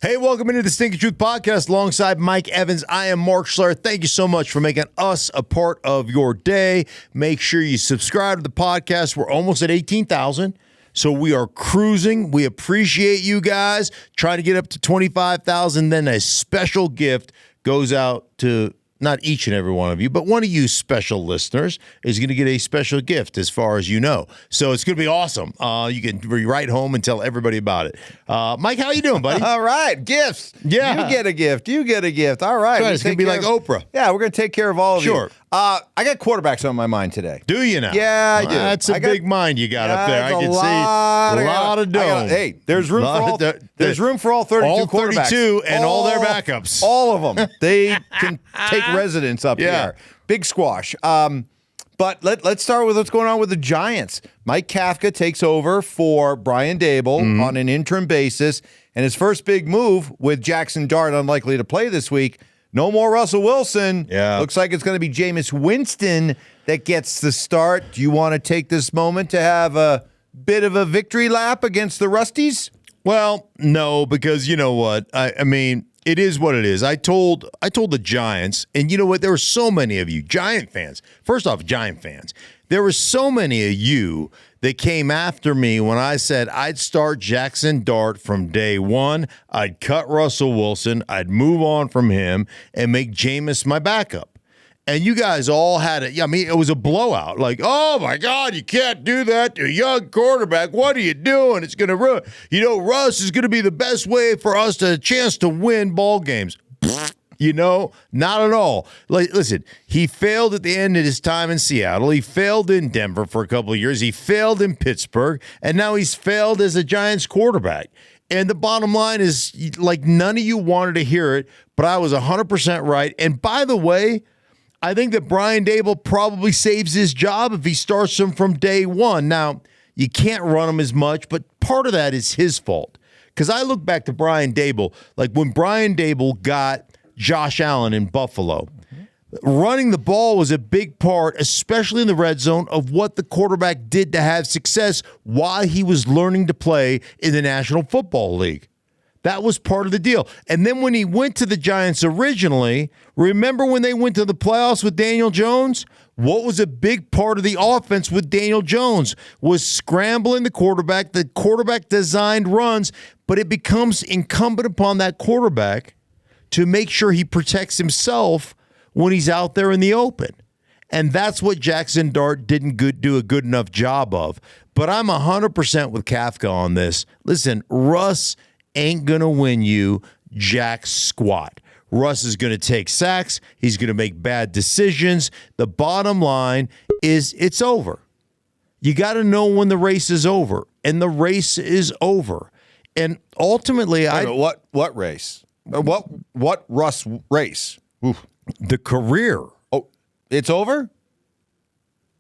Hey, welcome into the Stinkin Truth Podcast alongside Mike Evans. I am Mark Schlereth. Thank you so much for making us a part of your day. Make sure you subscribe to the podcast. We're almost at 18,000, so we are cruising. We appreciate you guys. Trying to get up to 25,000. Then a special gift goes out to not each and every one of you, but one of you special listeners is going to get a special gift as far as you know. So it's going to be awesome. You can write home and tell everybody about it. Mike, how you doing, buddy? All right. Gifts. Yeah. You get a gift. You get a gift. All right. It's going to be like Oprah. Yeah, we're going to take care of all of you. Sure. I got quarterbacks on my mind today. Do you now? Yeah, I do. That's a big mind you got up there. I can see a lot of dome. Hey, there's room for all. There's room for all 32 all quarterbacks. 32 and all their backups. All of them. They can take residence up Yeah. here. Big squash. But let's start with what's going on with the Giants. Mike Kafka takes over for Brian Dable on an interim basis, and his first big move with Jaxson Dart unlikely to play this week. No more Russell Wilson. Yeah. Looks like it's going to be Jameis Winston that gets the start. Do you want to take this moment to have a bit of a victory lap against the Rusties? Well, no, because you know what? I mean, it is what it is. I told the Giants, and you know what? There were so many of you Giant fans. First off, Giant fans. There were so many of you that came after me when I said I'd start Jaxson Dart from day one. I'd cut Russell Wilson. I'd move on from him and make Jameis my backup. And you guys all had it. I mean, it was a blowout. Like, oh, my God, you can't do that to a young quarterback. What are you doing? It's going to ruin. You know, Russ is going to be the best way for us to a chance to win ball games. You know, not at all. Listen, he failed at the end of his time in Seattle. He failed in Denver for a couple of years. He failed in Pittsburgh. And now he's failed as a Giants quarterback. And the bottom line is, like, none of you wanted to hear it, but I was 100% right. And by the way, I think that Brian Dable probably saves his job if he starts him from day one. Now, you can't run him as much, but part of that is his fault. Because I look back to Brian Dable, like when Brian Dable got Josh Allen in Buffalo, running the ball was a big part, especially in the red zone, of what the quarterback did to have success while he was learning to play in the National Football League. That was part of the deal. And then when he went to the Giants originally, remember when they went to the playoffs with Daniel Jones? What was a big part of the offense with Daniel Jones was scrambling the quarterback. The quarterback designed runs, but it becomes incumbent upon that quarterback to make sure he protects himself when he's out there in the open. And that's what Jaxson Dart didn't do a good enough job of. But I'm 100% with Kafka on this. Listen, Russ ain't going to win you jack squat. Russ is going to take sacks. He's going to make bad decisions. The bottom line is it's over. You got to know when the race is over, and the race is over. And ultimately, what race? What Russ race? Oof. The career. Oh, it's over?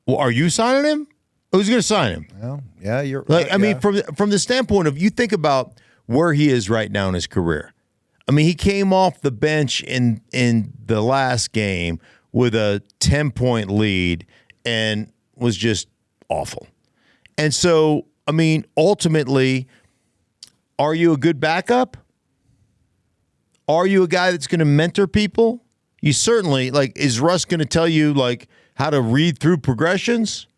Well, are you signing him? Who's going to sign him? Well, yeah, you're. I mean, from the standpoint of you think about where he is right now in his career. I mean, he came off the bench in the last game with a 10-point lead and was just awful. And so, I mean, ultimately, are you a good backup? Are you a guy that's going to mentor people? You certainly, like, is Russ going to tell you, like, how to read through progressions?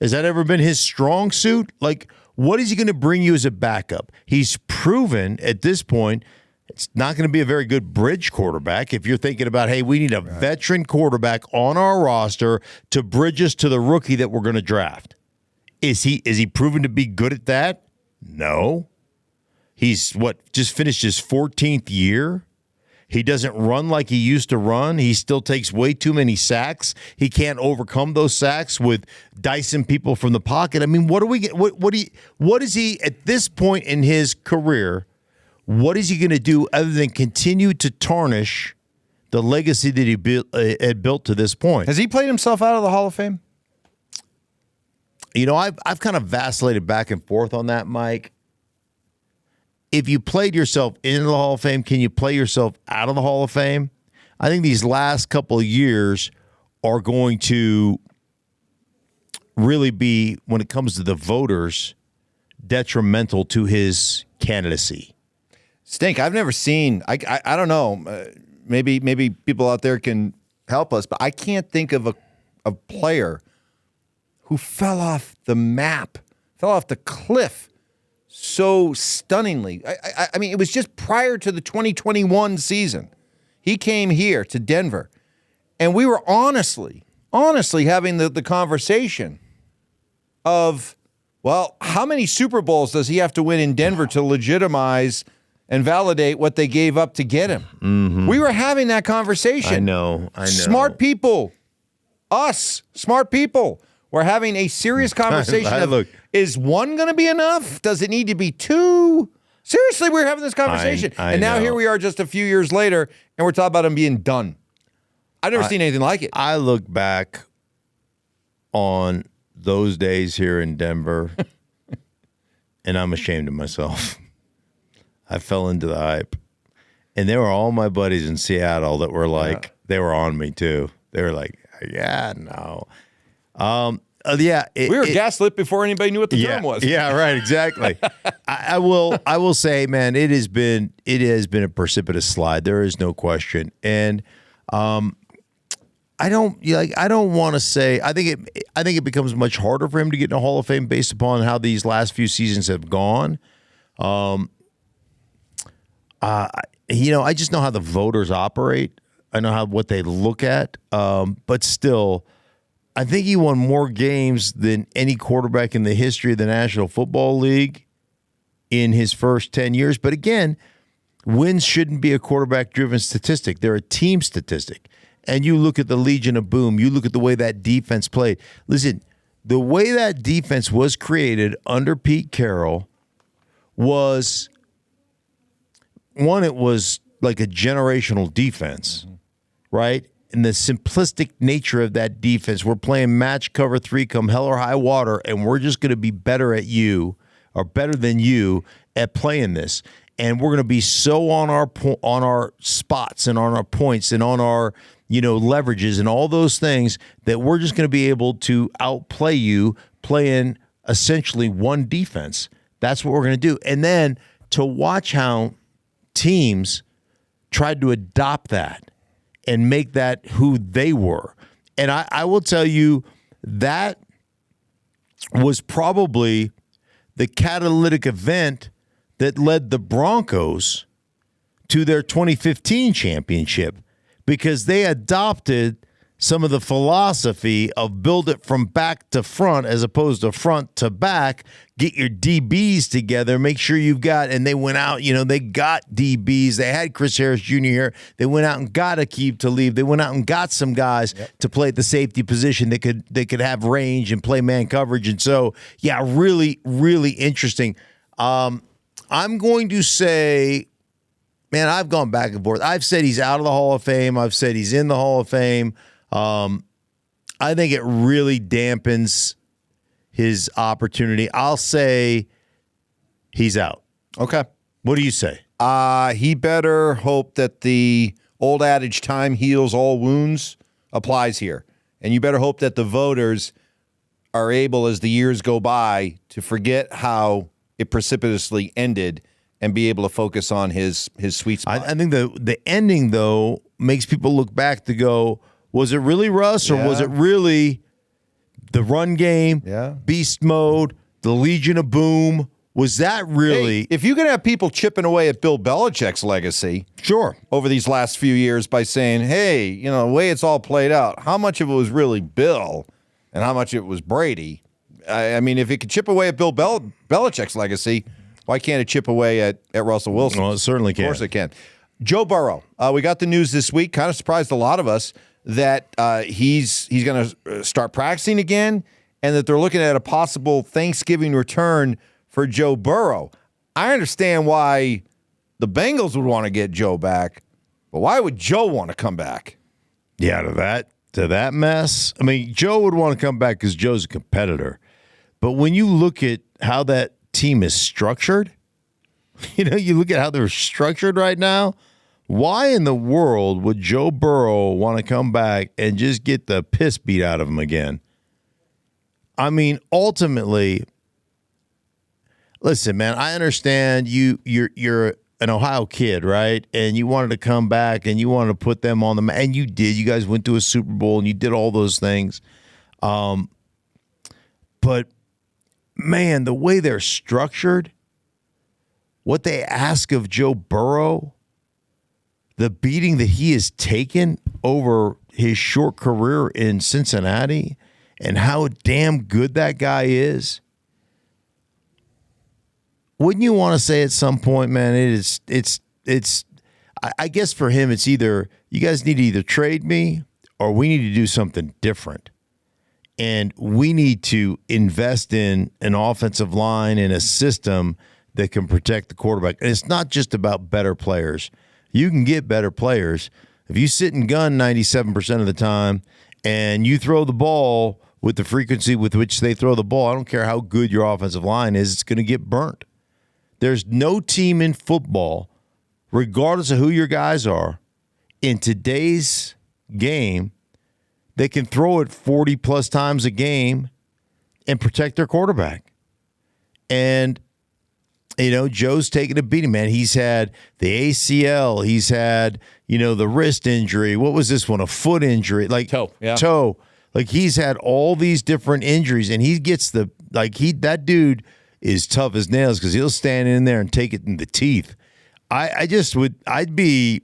Has that ever been his strong suit? Like, what is he going to bring you as a backup? He's proven at this point it's not going to be a very good bridge quarterback. If you're thinking about, hey, we need a veteran quarterback on our roster to bridge us to the rookie that we're going to draft. Is he proven to be good at that? No. He's just finished his 14th year. He doesn't run like he used to run. He still takes way too many sacks. He can't overcome those sacks with dicing people from the pocket. I mean, what is he at this point in his career? What is he going to do other than continue to tarnish the legacy that he had built to this point? Has he played himself out of the Hall of Fame? You know, I've kind of vacillated back and forth on that, Mike. If you played yourself into the Hall of Fame, can you play yourself out of the Hall of Fame? I think these last couple of years are going to really be, when it comes to the voters, detrimental to his candidacy. Stink. I've never seen. I don't know. Maybe people out there can help us, but I can't think of a player who fell off the map, fell off the cliff so stunningly. I mean, it was just prior to the 2021 season. He came here to Denver, and we were honestly having the conversation of, well, how many Super Bowls does he have to win in Denver to legitimize and validate what they gave up to get him? Mm-hmm. We were having that conversation. I know. Smart people, smart people, we're having a serious conversation is one going to be enough? Does it need to be two? Seriously, we were having this conversation. And now here we are just a few years later, and we're talking about him being done. I've never seen anything like it. I look back on those days here in Denver, and I'm ashamed of myself. I fell into the hype. And there were all my buddies in Seattle that were like, they were on me too. They were like, yeah, no. We were gaslit before anybody knew what the term was. Yeah, right, exactly. I will say, man, it has been a precipitous slide. There is no question. And I don't want to say. I think it becomes much harder for him to get in the Hall of Fame based upon how these last few seasons have gone. I just know how the voters operate. I know what they look at. But still, I think he won more games than any quarterback in the history of the National Football League in his first 10 years. But again, wins shouldn't be a quarterback-driven statistic. They're a team statistic. And you look at the Legion of Boom. You look at the way that defense played. Listen, the way that defense was created under Pete Carroll was, one, it was like a generational defense, right? And the simplistic nature of that defense, we're playing match cover 3 come hell or high water, and we're just going to be better at you or better than you at playing this. And we're going to be so on our spots and on our points and on our leverages and all those things that we're just going to be able to outplay you playing essentially one defense. That's what we're going to do. And then to watch how teams tried to adopt that and make that who they were. And I will tell you that was probably the catalytic event that led the Broncos to their 2015 championship, because they adopted some of the philosophy of build it from back to front as opposed to front to back. Get your DBs together, make sure you've got, and they went out, they got DBs. They had Chris Harris Jr. here. They went out and got Aqib Talib. They went out and got some guys to play at the safety position that could have range and play man coverage. And so, yeah, really, really interesting. I'm going to say, man, I've gone back and forth. I've said he's out of the Hall of Fame. I've said he's in the Hall of Fame. I think it really dampens his opportunity. I'll say he's out. Okay. What do you say? He better hope that the old adage, time heals all wounds, applies here. And you better hope that the voters are able, as the years go by, to forget how it precipitously ended and be able to focus on his sweet spot. I think the ending, though, makes people look back to go, was it really Russ, or was it really the run game, beast mode, the Legion of Boom? Was that really? Hey, if you can have people chipping away at Bill Belichick's legacy, sure, over these last few years by saying, hey, the way it's all played out, how much of it was really Bill and how much of it was Brady? I mean, if it could chip away at Bill Belichick's legacy, why can't it chip away at Russell Wilson? Well, it certainly can. Of course it can. Joe Burrow. We got the news this week, kind of surprised a lot of us, that he's going to start practicing again, and that they're looking at a possible Thanksgiving return for Joe Burrow. I understand why the Bengals would want to get Joe back, but why would Joe want to come back? Yeah, to that mess. I mean, Joe would want to come back because Joe's a competitor. But when you look at how that team is structured, you look at how they're structured right now, why in the world would Joe Burrow want to come back and just get the piss beat out of him again? I mean, ultimately, listen, man, I understand you're an Ohio kid, right? And you wanted to come back and you wanted to put them on the map. And you did. You guys went to a Super Bowl and you did all those things. But, man, the way they're structured, what they ask of Joe Burrow, the beating that he has taken over his short career in Cincinnati, and how damn good that guy is. Wouldn't you want to say at some point, man, I guess for him, it's either you guys need to either trade me or we need to do something different. And we need to invest in an offensive line and a system that can protect the quarterback. And it's not just about better players. You can get better players. If you sit and gun 97% of the time and you throw the ball with the frequency with which they throw the ball, I don't care how good your offensive line is, it's going to get burnt. There's no team in football, regardless of who your guys are, in today's game, they can throw it 40-plus times a game and protect their quarterback. And, Joe's taking a beating, man. He's had the ACL. He's had, the wrist injury. What was this one? A foot injury. Toe. Yeah. Toe. He's had all these different injuries, and he gets that dude is tough as nails because he'll stand in there and take it in the teeth. I'd be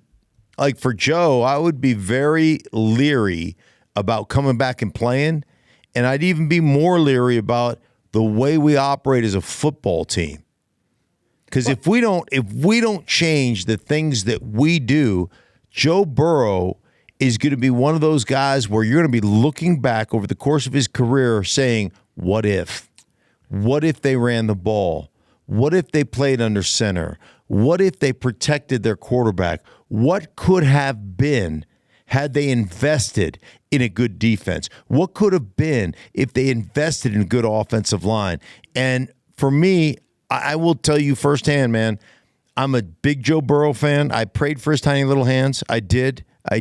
like, for Joe, I would be very leery about coming back and playing, and I'd even be more leery about the way we operate as a football team. Because if we don't change the things that we do, Joe Burrow is going to be one of those guys where you're going to be looking back over the course of his career saying, what if? What if they ran the ball? What if they played under center? What if they protected their quarterback? What could have been had they invested in a good defense? What could have been if they invested in a good offensive line? And for me, I will tell you firsthand, man, I'm a big Joe Burrow fan. I prayed for his tiny little hands. I did. In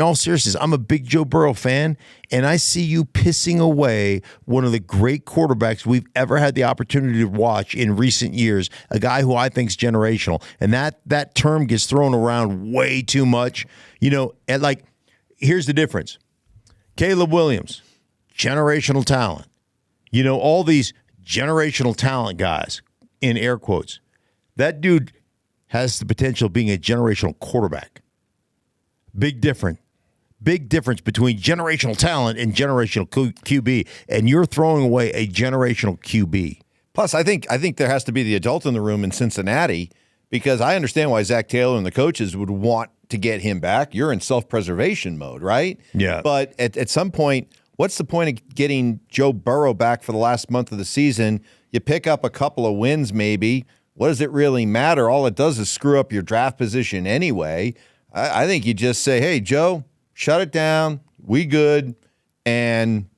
all seriousness, I'm a big Joe Burrow fan, and I see you pissing away one of the great quarterbacks we've ever had the opportunity to watch in recent years, a guy who I think is generational. And that term gets thrown around way too much. And here's the difference. Caleb Williams, generational talent. All these generational talent guys, in air quotes. That dude has the potential of being a generational quarterback. Big difference between generational talent and generational QB, and you're throwing away a generational QB. Plus, I think there has to be the adult in the room in Cincinnati, because I understand why Zach Taylor and the coaches would want to get him back. You're in self-preservation mode, right? Yeah. But at some point, what's the point of getting Joe Burrow back for the last month of the season? You pick up a couple of wins maybe. What does it really matter? All it does is screw up your draft position anyway. I think you just say, hey, Joe, shut it down. We good. And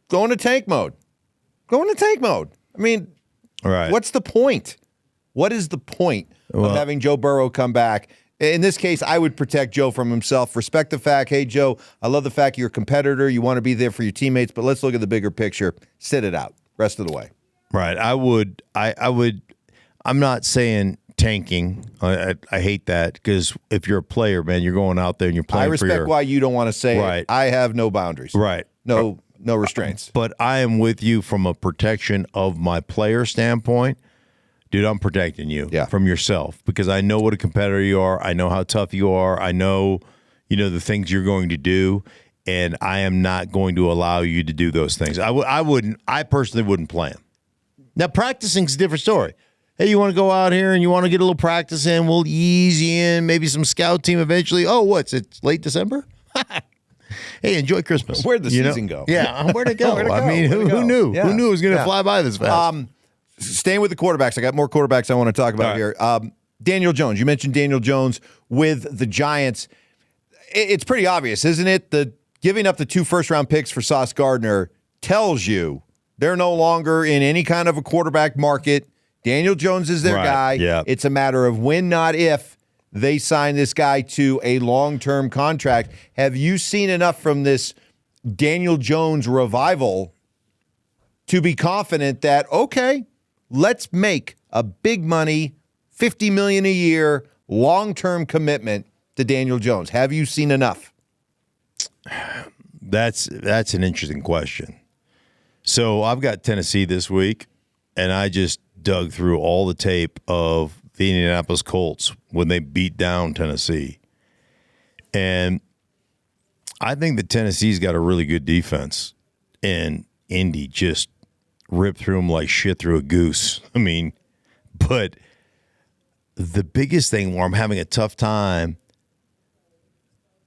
go into tank mode. I mean, right. What's the point? What is the point of having Joe Burrow come back? In this case, I would protect Joe from himself. Respect the fact, hey, Joe, I love the fact you're a competitor. You want to be there for your teammates, but let's look at the bigger picture. Sit it out rest of the way. Right. I'm not saying tanking. I hate that, because if you're a player, man, you're going out there and you're playing. I respect why you don't want to say right. It. I have no boundaries. Right. No restraints. But I am with you from a protection of my player standpoint. Dude, I'm protecting you from yourself, because I know what a competitor you are. I know how tough you are. I know, the things you're going to do, and I am not going to allow you to do those things. I personally wouldn't play them. Now, practicing's a different story. Hey, you want to go out here and you want to get a little practice in? We'll ease you in, maybe some scout team eventually. Oh, it's late December? Hey, enjoy Christmas. Where'd the season go? Yeah, where'd it go? I mean, who knew? Yeah. Who knew it was going to fly by this fast? Staying with the quarterbacks, I got more quarterbacks I want to talk about here. Daniel Jones, you mentioned Daniel Jones with the Giants. It's pretty obvious, isn't it? The giving up the 2 first-round picks for Sauce Gardner tells you they're no longer in any kind of a quarterback market. Daniel Jones is their guy. Yeah. It's a matter of when, not if, they sign this guy to a long-term contract. Have you seen enough from this Daniel Jones revival to be confident that, okay, let's make a big money, $50 million a year, long-term commitment to Daniel Jones? Have you seen enough? That's an interesting question. So I've got Tennessee this week, and I just dug through all the tape of the Indianapolis Colts when they beat down Tennessee. And I think that Tennessee's got a really good defense, and Indy just ripped through them like shit through a goose. I mean, but the biggest thing where I'm having a tough time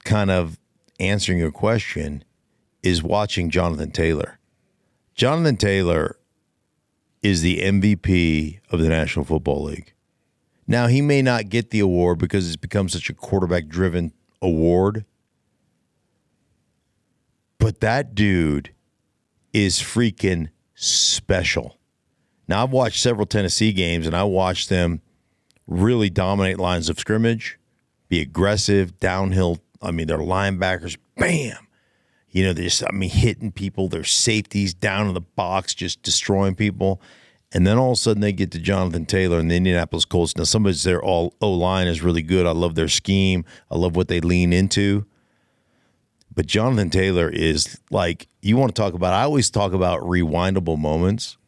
kind of answering your question is watching Jonathan Taylor. Jonathan Taylor is the MVP of the National Football League. Now, he may not get the award because it's become such a quarterback-driven award, but that dude is freaking special. Now, I've watched several Tennessee games, and I watched them really dominate lines of scrimmage, be aggressive, downhill. I mean, their linebackers, bam. You know, they're just, hitting people. Their safeties down in the box, just destroying people. And then all of a sudden they get to Jonathan Taylor and the Indianapolis Colts. Now, some of their O-line is really good. I love their scheme. I love what they lean into. But Jonathan Taylor is like, you want to talk about, I always talk about rewindable moments.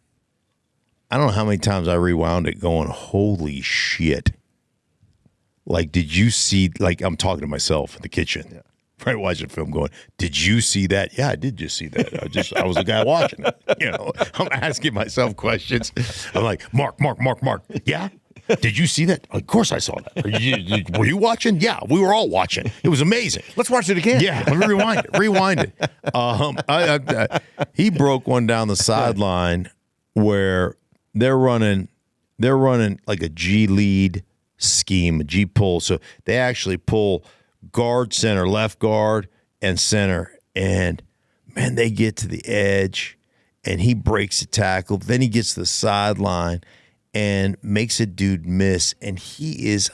I don't know how many times I rewound it going, holy shit. Like, did you see, like, I'm talking to myself in the kitchen. Yeah. Right, watching film going, did you see that? Yeah, I did just see that. I was the guy watching it. You know, I'm asking myself questions. I'm like, Mark. Yeah? Did you see that? Of course I saw that. Were you watching? Yeah, we were all watching. It was amazing. Let's watch it again. Yeah, let me rewind it. He broke one down the sideline where they're running like a G lead scheme, a G pull. So they actually pull guard, center, left guard, and center. And, man, they get to the edge, and he breaks a tackle. Then he gets to the sideline and makes a dude miss. And he is,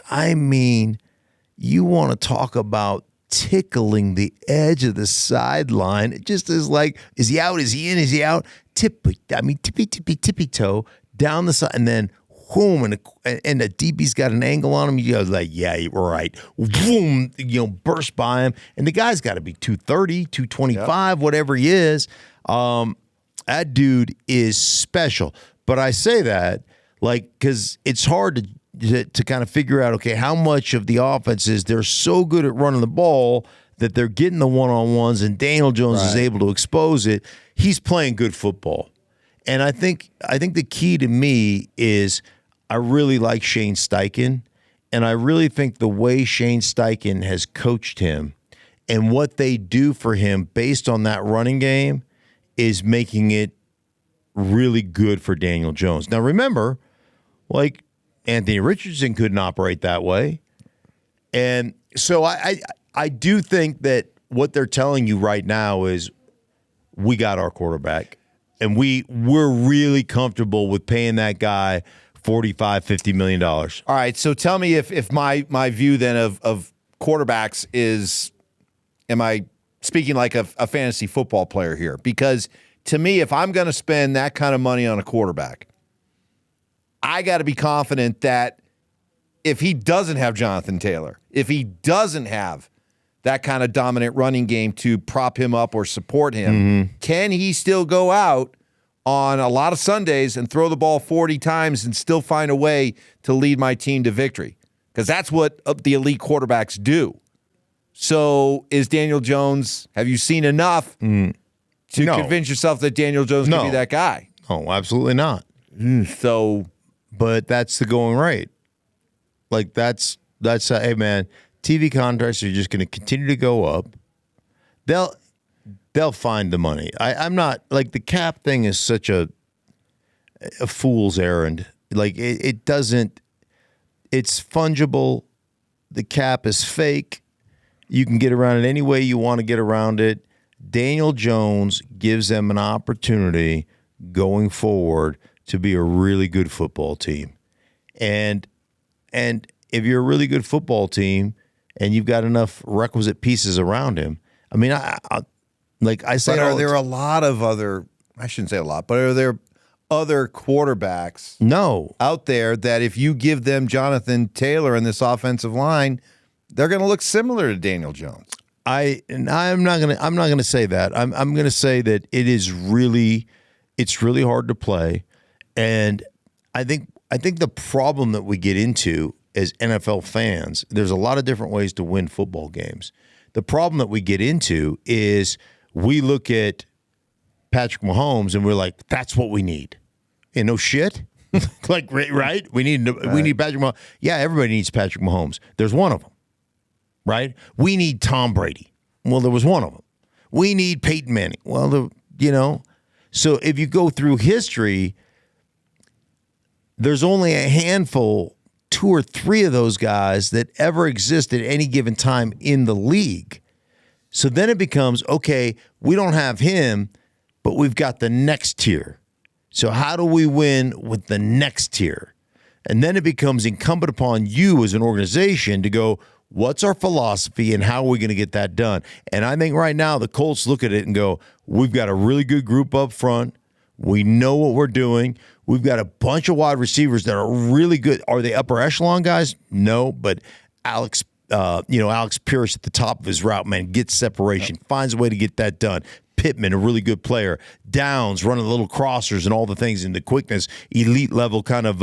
you want to talk about tickling the edge of the sideline. It just is like, is he out? Is he in? Is he out? Tippy toe down the side, and then boom, and the DB's got an angle on him. You go like, yeah, you're right. Boom, burst by him. And the guy's got to be 230, 225, whatever he is. That dude is special. But I say that, like, because it's hard to kind of figure out, okay, how much of the offense is they're so good at running the ball that they're getting the one-on-ones and Daniel Jones is able to expose it. He's playing good football. And I think the key to me is I really like Shane Steichen, and I really think the way Shane Steichen has coached him and what they do for him based on that running game is making it really good for Daniel Jones. Now, remember, like, Anthony Richardson couldn't operate that way. And so I do think that what they're telling you right now is we got our quarterback. And we're really comfortable with paying that guy $45, $50 million. All right, so tell me if my view then of quarterbacks is, am I speaking like a fantasy football player here? Because to me, if I'm going to spend that kind of money on a quarterback, I got to be confident that if he doesn't have Jonathan Taylor, if he doesn't have that kind of dominant running game to prop him up or support him, can he still go out on a lot of Sundays and throw the ball 40 times and still find a way to lead my team to victory? Because that's what the elite quarterbacks do. So is Daniel Jones, have you seen enough to convince yourself that Daniel Jones can be that guy? No, absolutely not. But that's the going rate. Like, that's hey, man, TV contracts are just going to continue to go up. They'll find the money. I'm not, like, the cap thing is such a fool's errand. Like, it doesn't, it's fungible. The cap is fake. You can get around it any way you want to get around it. Daniel Jones gives them an opportunity going forward to be a really good football team. And if you're a really good football team and you've got enough requisite pieces around him, I mean, I say, but are there a lot of other, I shouldn't say a lot, but are there other quarterbacks No. out there that if you give them Jonathan Taylor in this offensive line, they're going to look similar to Daniel Jones. I'm not gonna say that. I'm gonna say that it's really hard to play, and I think the problem that we get into as NFL fans, there's a lot of different ways to win football games. The problem that we get into is we look at Patrick Mahomes and we're like, that's what we need. And no shit. Like, right? We need Patrick Mahomes. Yeah, everybody needs Patrick Mahomes. There's one of them, right? We need Tom Brady. Well, there was one of them. We need Peyton Manning. Well, so if you go through history, there's only a handful, 2 or 3 of those guys that ever exist at any given time in the league. So then it becomes, okay, we don't have him, but we've got the next tier. So how do we win with the next tier? And then it becomes incumbent upon you as an organization to go, what's our philosophy and how are we going to get that done? And I think right now the Colts look at it and go, we've got a really good group up front. We know what we're doing. We've got a bunch of wide receivers that are really good. Are they upper echelon guys? No, but Alex Pierce at the top of his route, man, gets separation, finds a way to get that done. Pittman, a really good player. Downs, running little crossers and all the things in the quickness, elite level kind of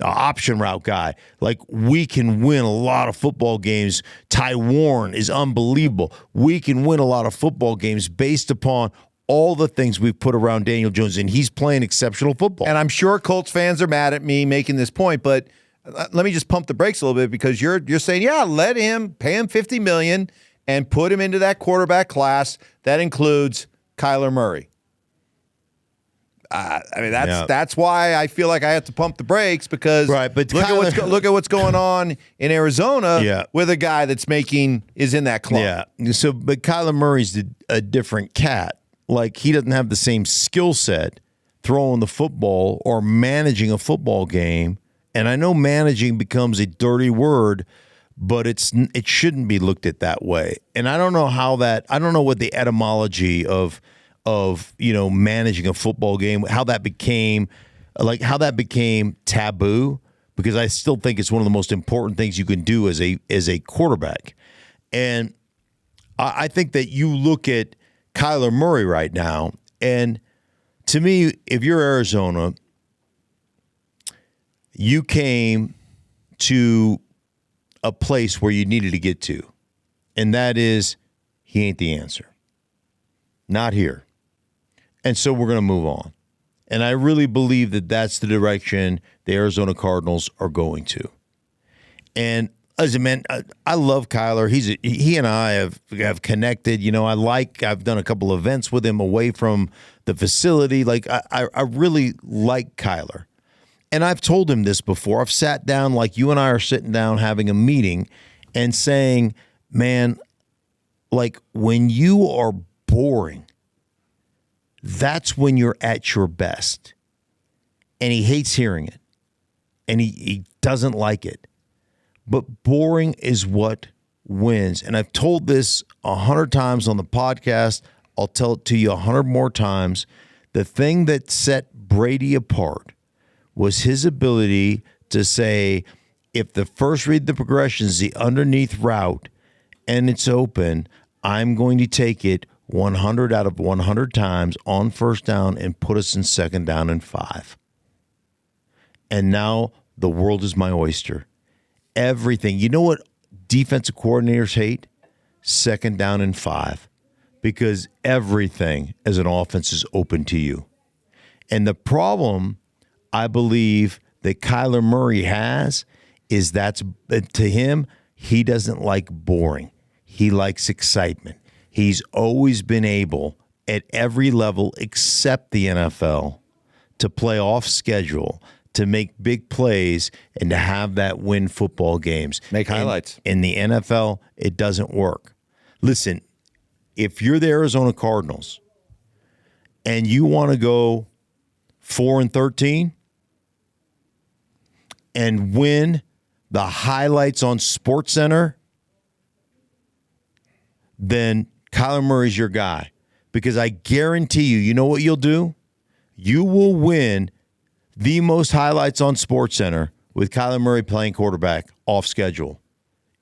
option route guy. Like, we can win a lot of football games. Ty Warren is unbelievable. We can win a lot of football games based upon all the things we've put around Daniel Jones, and he's playing exceptional football. And I'm sure Colts fans are mad at me making this point, but let me just pump the brakes a little bit, because you're saying, yeah, pay him $50 million and put him into that quarterback class that includes Kyler Murray. That's why I feel like I have to pump the brakes, because right, but look at what's going on in Arizona with a guy that's is in that club. Yeah. So, but Kyler Murray's a different cat. Like, he doesn't have the same skill set throwing the football or managing a football game. And I know managing becomes a dirty word, but it shouldn't be looked at that way. And I don't know I don't know what the etymology of managing a football game, how that became taboo, because I still think it's one of the most important things you can do as a quarterback. And I think that you look at Kyler Murray right now, and to me, if you're Arizona, you came to a place where you needed to get to, and that is, he ain't the answer. Not here. And so we're going to move on. And I really believe that that's the direction the Arizona Cardinals are going to. And as a man, I love Kyler. He and I have connected. I've done a couple events with him away from the facility. Like, I really like Kyler. And I've told him this before. I've sat down like you and I are sitting down having a meeting and saying, man, like, when you are boring, that's when you're at your best. And he hates hearing it. And he doesn't like it. But boring is what wins. And I've told this 100 times on the podcast. I'll tell it to you 100 more times. The thing that set Brady apart was his ability to say, if the first read the progression is the underneath route and it's open, I'm going to take it 100 out of 100 times on first down and put us in second down and 5. And now the world is my oyster. Everything. You know what defensive coordinators hate? Second down and 5. Because everything as an offense is open to you. And the problem, I believe, that Kyler Murray has is to him, he doesn't like boring. He likes excitement. He's always been able, at every level except the NFL, to play off schedule, to make big plays, and to have that win football games. Make highlights. In the NFL, it doesn't work. Listen, if you're the Arizona Cardinals and you want to go 4-13 and win the highlights on SportsCenter, then Kyler Murray's your guy. Because I guarantee you know what you'll do? You will win the most highlights on SportsCenter with Kyler Murray playing quarterback off schedule.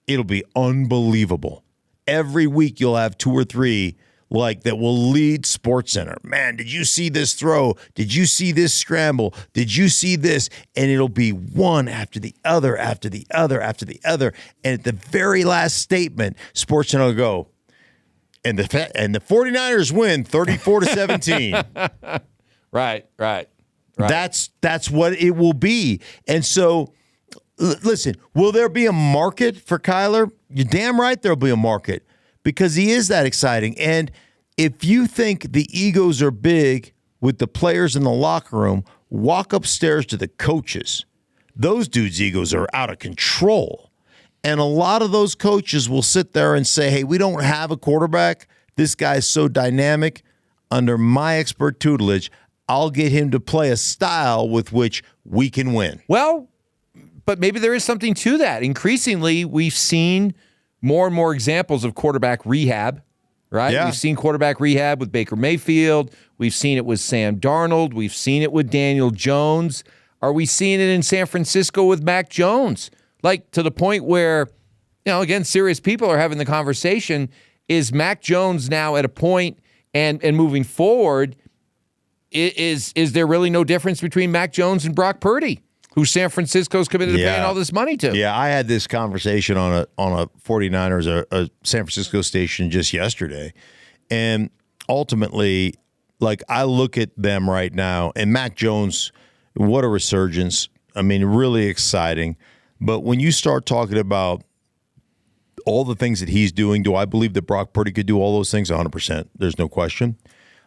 It'll be unbelievable. Every week you'll have 2 or 3 like that will lead SportsCenter. Man, did you see this throw? Did you see this scramble? Did you see this? And it'll be one after the other, after the other, after the other. And at the very last statement, SportsCenter will go, and the 49ers win 34-17. Right. That's what it will be. And so, listen, will there be a market for Kyler? You're damn right there'll be a market because he is that exciting. And if you think the egos are big with the players in the locker room, walk upstairs to the coaches. Those dudes' egos are out of control. And a lot of those coaches will sit there and say, hey, we don't have a quarterback. This guy's so dynamic. Under my expert tutelage, I'll get him to play a style with which we can win. Well, but maybe there is something to that. Increasingly, we've seen more and more examples of quarterback rehab, right? Yeah. We've seen quarterback rehab with Baker Mayfield. We've seen it with Sam Darnold. We've seen it with Daniel Jones. Are we seeing it in San Francisco with Mac Jones? Like to the point where, again, serious people are having the conversation, is Mac Jones now at a point and moving forward, is there really no difference between Mac Jones and Brock Purdy, who San Francisco's committed to paying all this money to? Yeah, I had this conversation on a 49ers, a San Francisco station just yesterday. And ultimately, like I look at them right now, and Mac Jones, what a resurgence. I mean, really exciting. But when you start talking about all the things that he's doing, do I believe that Brock Purdy could do all those things? 100%. There's no question.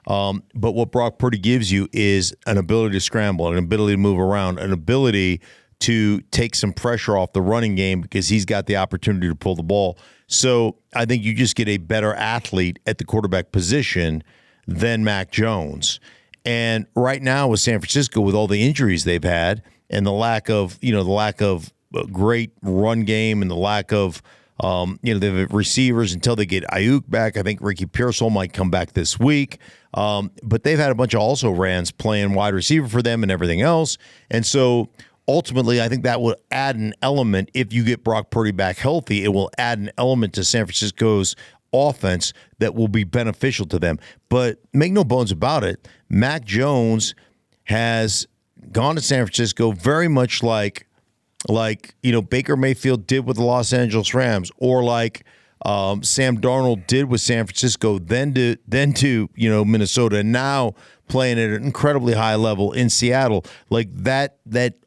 But what Brock Purdy gives you is an ability to scramble, an ability to move around, an ability to take some pressure off the running game because he's got the opportunity to pull the ball. So I think you just get a better athlete at the quarterback position than Mac Jones. And right now with San Francisco, with all the injuries they've had and the lack of a great run game and the lack of they have receivers until they get Ayuk back. I think Ricky Pearsall might come back this week. But they've had a bunch of also-rans playing wide receiver for them and everything else. And so ultimately, I think that will add an element. If you get Brock Purdy back healthy, it will add an element to San Francisco's offense that will be beneficial to them. But make no bones about it, Mac Jones has gone to San Francisco very much like Baker Mayfield did with the Los Angeles Rams, or like Sam Darnold did with San Francisco, then to Minnesota, and now playing at an incredibly high level in Seattle. Like that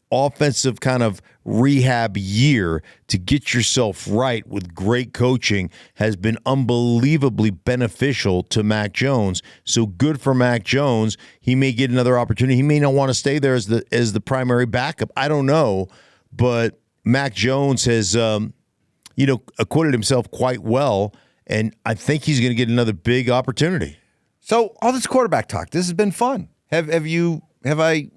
offensive kind of rehab year to get yourself right with great coaching has been unbelievably beneficial to Mac Jones. So good for Mac Jones. He may get another opportunity. He may not want to stay there as the primary backup. I don't know. But Mac Jones has, acquitted himself quite well, and I think he's going to get another big opportunity. So all this quarterback talk, this has been fun. Have I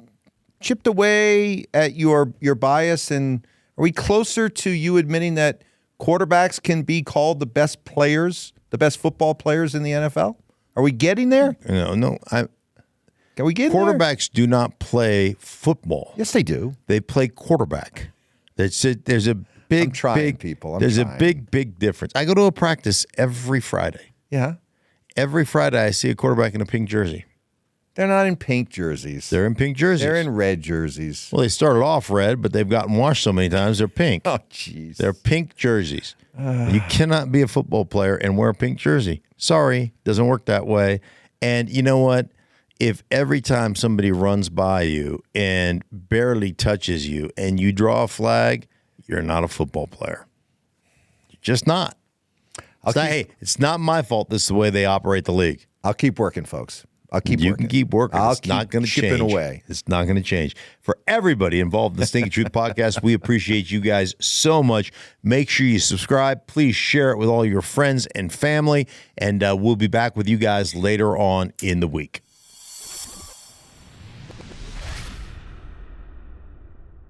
chipped away at your bias, and are we closer to you admitting that quarterbacks can be called the best players, the best football players in the NFL? Are we getting there? No. Are we getting Quarterbacks do not play football. Yes, they do. They play quarterback. There's a big, big difference. I go to a practice every Friday. Yeah. Every Friday I see a quarterback in a pink jersey. They're not in pink jerseys. They're in pink jerseys. They're in red jerseys. Well, they started off red, but they've gotten washed so many times, they're pink. Oh, jeez. They're pink jerseys. You cannot be a football player and wear a pink jersey. Sorry, doesn't work that way. And you know what? If every time somebody runs by you and barely touches you and you draw a flag, you're not a football player. You're just not. It's not my fault. This is the way they operate the league. I'll keep working, folks. You can keep working. It's not going to change. Away. It's not going to change. For everybody involved in the Stinkin Truth podcast, we appreciate you guys so much. Make sure you subscribe. Please share it with all your friends and family. And we'll be back with you guys later on in the week.